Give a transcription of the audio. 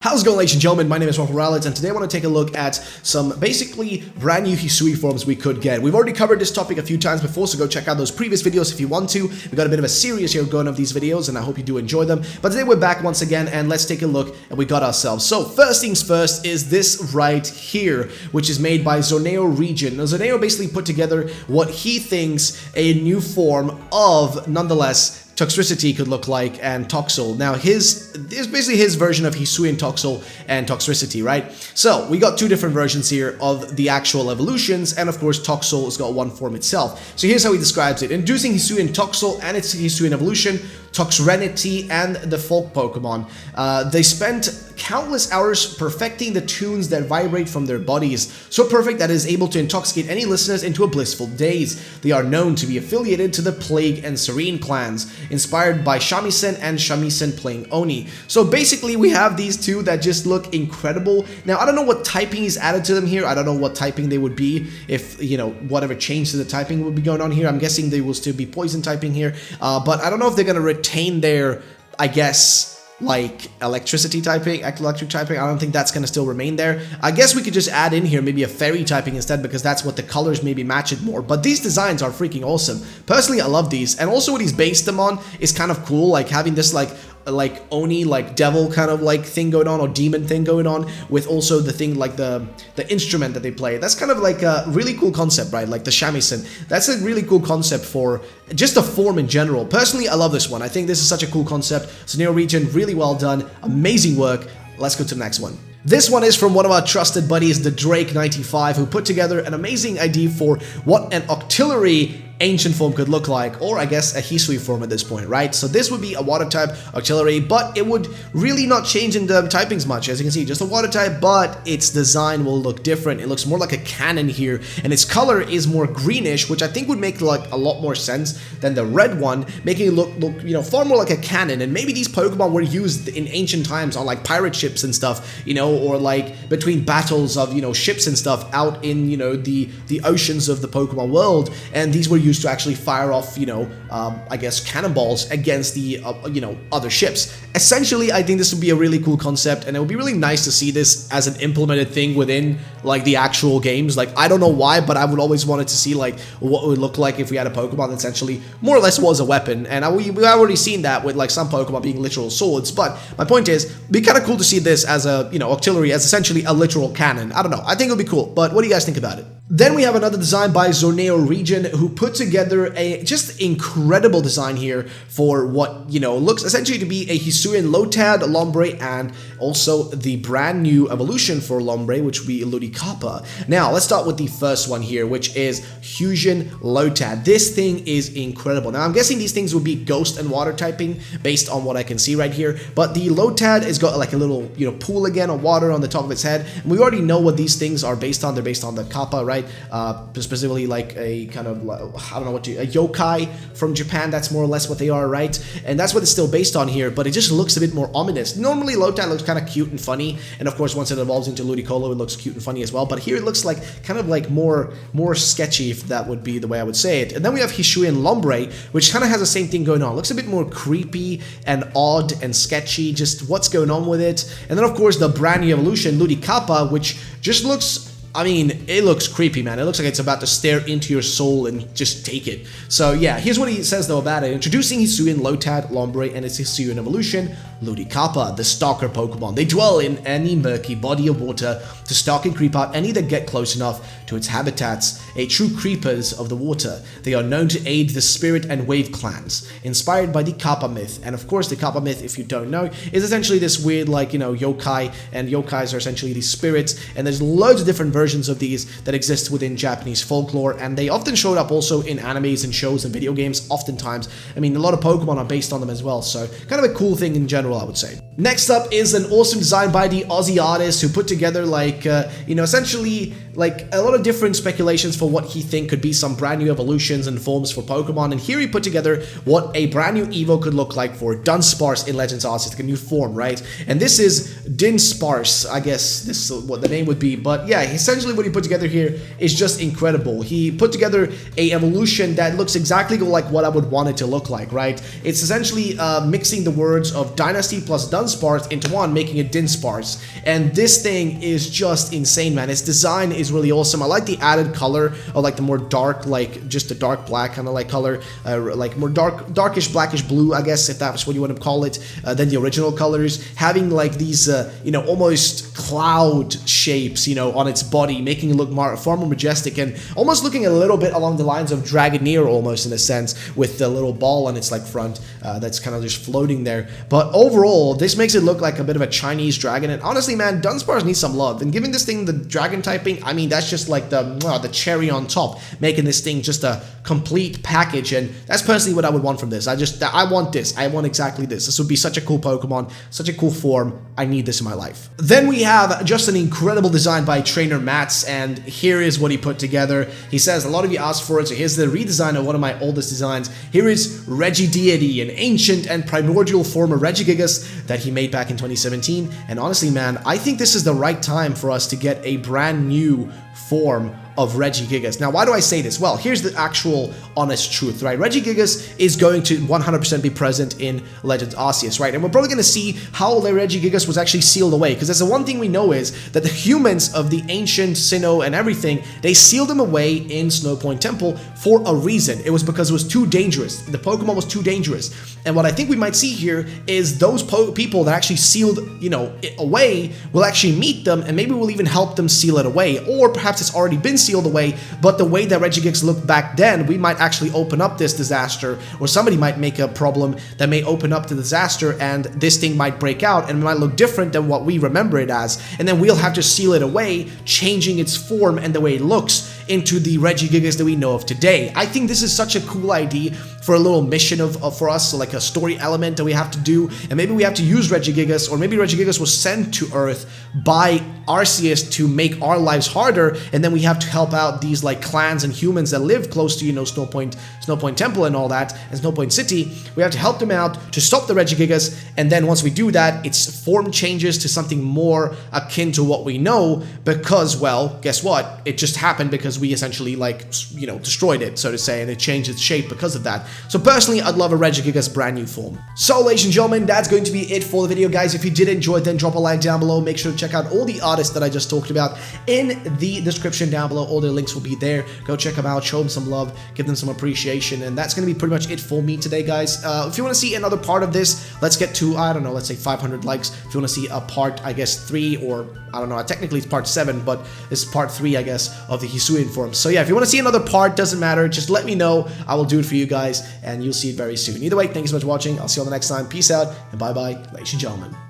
How's it going, ladies and gentlemen? My name is Morales, and today I want to take a look at some basically brand new Hisui forms we could get. We've already covered this topic a few times before, so go check out those previous videos if you want to. We got a bit of a series here going of these videos, and I hope you do enjoy them. But today we're back once again, and let's take a look at what we got ourselves. So first things first is this right here, which is made by Zorneo Region. Now, Zorneo basically put together what he thinks a new form of, nonetheless, Toxtricity could look like, and Toxel. Now, this is basically his version of Hisuian Toxel and Toxtricity, right? So, we got two different versions here of the actual evolutions, and of course, Toxel has got one form itself. So, here's how he describes it. Introducing Hisuian Toxel and its Hisuian evolution, Toxrenity, and the folk Pokemon. They spent countless hours perfecting the tunes that vibrate from their bodies, so perfect that it is able to intoxicate any listeners into a blissful daze. They are known to be affiliated to the Plague and Serene clans, inspired by Shamisen and Shamisen playing Oni. So basically we have these two that just look incredible. Now I don't know what typing is added to them here. I don't know what typing they would be if, you know, whatever change to the typing would be going on here. I'm guessing they will still be poison typing here, but I don't know if they're going to retain their, I guess, like electricity typing, electric typing. I don't think that's going to still remain there. I guess we could just add in here maybe a fairy typing instead, because that's what the colors maybe match it more. But these designs are freaking awesome. Personally, I love these, and also what he's based them on is kind of cool, like having this like Oni, like devil kind of like thing going on, or demon thing going on, with also the thing like the instrument that they play. That's kind of like a really cool concept, right? Like the shamisen. That's a really cool concept for just a form in general. Personally, I love this one. I think this is such a cool concept. Zorneo Region, really well done. Amazing work. Let's go to the next one. This one is from one of our trusted buddies, the Drake95, who put together an amazing idea for what an auxiliary ancient form could look like, or I guess a Hisui form at this point, right? So this would be a water type auxiliary, but it would really not change in the typings much. As you can see, just a water type, but its design will look different. It looks more like a cannon here, and its color is more greenish, which I think would make like a lot more sense than the red one, making it look you know, far more like a cannon. And maybe these Pokemon were used in ancient times on like pirate ships and stuff, you know, or like between battles of, you know, ships and stuff out in, you know, the oceans of the Pokemon world, and these were used to actually fire off, you know, I guess cannonballs against the, you know, other ships. Essentially, I think this would be a really cool concept, and it would be really nice to see this as an implemented thing within, like, the actual games. Like, I don't know why, but I would always wanted to see, like, what it would look like if we had a Pokemon that essentially more or less was a weapon, and we've already seen that with, like, some Pokemon being literal swords, but my point is, it'd be kind of cool to see this as a, you know, auxiliary, as essentially a literal cannon. I don't know, I think it would be cool, but what do you guys think about it? Then we have another design by Zorneo Region, who put together a just incredible design here for what, you know, looks essentially to be a Hisuian Lotad, Lombre, and also the brand new evolution for Lombre, which would be Ludicapa. Now, let's start with the first one here, which is Hisuian Lotad. This thing is incredible. Now, I'm guessing these things will be ghost and water typing based on what I can see right here, but the Lotad has got like a little, you know, pool again of water on the top of its head, and we already know what these things are based on. They're based on the Kappa, right? Specifically like a kind of, I don't know what to, a yokai from Japan. That's more or less what they are, right? And that's what it's still based on here, but it just looks a bit more ominous. Normally Lotad looks kind of cute and funny, and of course once it evolves into Ludicolo, it looks cute and funny as well, but here it looks like kind of like more sketchy, if that would be the way I would say it. And then we have Hisuian Lombre, which kind of has the same thing going on. It looks a bit more creepy and odd and sketchy, just what's going on with it. And then of course the brand new evolution, Ludicapa, which just looks, I mean, it looks creepy, man. It looks like it's about to stare into your soul and just take it. So yeah, here's what he says though about it. Introducing Hisuian Lotad, Lombre, and its Hisuian evolution, Ludicapa, the stalker Pokemon. They dwell in any murky body of water to stalk and creep out any that get close enough to its habitats, a true creepers of the water. They are known to aid the spirit and wave clans, inspired by the Kappa myth. And of course, the Kappa myth, if you don't know, is essentially this weird, like, you know, yokai, and yokais are essentially these spirits, and there's loads of different versions of these that exist within Japanese folklore, and they often showed up also in animes and shows and video games, oftentimes. I mean, a lot of Pokemon are based on them as well, so kind of a cool thing in general, I would say. Next up is an awesome design by the Aussie artist who put together, like, you know, essentially like a lot of different speculations for what he think could be some brand new evolutions and forms for Pokemon, and here he put together what a brand new Evo could look like for Dunsparce in Legends Arceus, like a new form, right? And this is Dunsparce, I guess this is what the name would be, but yeah, essentially what he put together here is just incredible. He put together a evolution that looks exactly like what I would want it to look like, right? It's essentially mixing the words of Dynasty plus Dunsparce into one, making it Dunsparce, and this thing is just insane, man. Its design is really awesome. I like the added color of like the more dark, like just a dark black kind of like color, like more darkish blackish blue, I guess, if that's what you want to call it, than the original colors. Having like these you know, almost cloud shapes, you know, on its body, making it look far more majestic, and almost looking a little bit along the lines of Dragoneer almost, in a sense, with the little ball on its like front that's kind of just floating there. But overall, this makes it look like a bit of a Chinese dragon, and honestly, man, Dunsparce needs some love. And giving this thing the dragon typing, I mean, that's just like the cherry on top, making this thing just a complete package. And that's personally what I would want from this. I want this. I want exactly this. This would be such a cool Pokemon, such a cool form. I need this in my life. Then we have just an incredible design by Trainer Mats, and here is what he put together. He says, a lot of you asked for it, so here's the redesign of one of my oldest designs. Here is Regideity, an ancient and primordial form of Regigigas that he made back in 2017. And honestly, man, I think this is the right time for us to get a brand new form of Regigigas. Now, why do I say this? Well, here's the actual honest truth, right? Regigigas is going to 100% be present in Legends Arceus, right? And we're probably going to see how the Regigigas was actually sealed away, because that's the one thing we know is that the humans of the ancient Sinnoh and everything, they sealed them away in Snowpoint Temple for a reason. It was because it was too dangerous. The Pokemon was too dangerous. And what I think we might see here is those people that actually sealed, you know, it away will actually meet them, and maybe we'll even help them seal it away, or perhaps it's already been sealed away, but the way that Regigigas looked back then, we might actually open up this disaster, or somebody might make a problem that may open up the disaster, and this thing might break out, and it might look different than what we remember it as, and then we'll have to seal it away, changing its form and the way it looks into the Regigigas that we know of today. I think this is such a cool idea for a little mission for us, so like a story element that we have to do, and maybe we have to use Regigigas, or maybe Regigigas was sent to Earth by Arceus to make our lives harder, and then we have to help out these like clans and humans that live close to, you know, Snowpoint Temple and all that, and Snowpoint City. We have to help them out to stop the Regigigas, and then once we do that, its form changes to something more akin to what we know, because, well, guess what? It just happened because we essentially, like, you know, destroyed it, so to say, and it changed its shape because of that. So personally, I'd love a Regigigas brand new form. So, ladies and gentlemen, that's going to be it for the video, guys. If you did enjoy it, then drop a like down below. Make sure to check out all the artists that I just talked about in the description down below. All their links will be there. Go check them out, show them some love, give them some appreciation, and that's going to be pretty much it for me today, guys. If you want to see another part of this, let's get to, I don't know, let's say 500 likes. If you want to see a part, I guess, 3, or I don't know, technically it's part 7, but it's part 3, I guess, of the HISUIAN form. So yeah, if you want to see another part, doesn't matter, just let me know. I will do it for you guys, and you'll see it very soon. Either way, thank you so much for watching. I'll see you on the next time. Peace out, and bye-bye, ladies and gentlemen.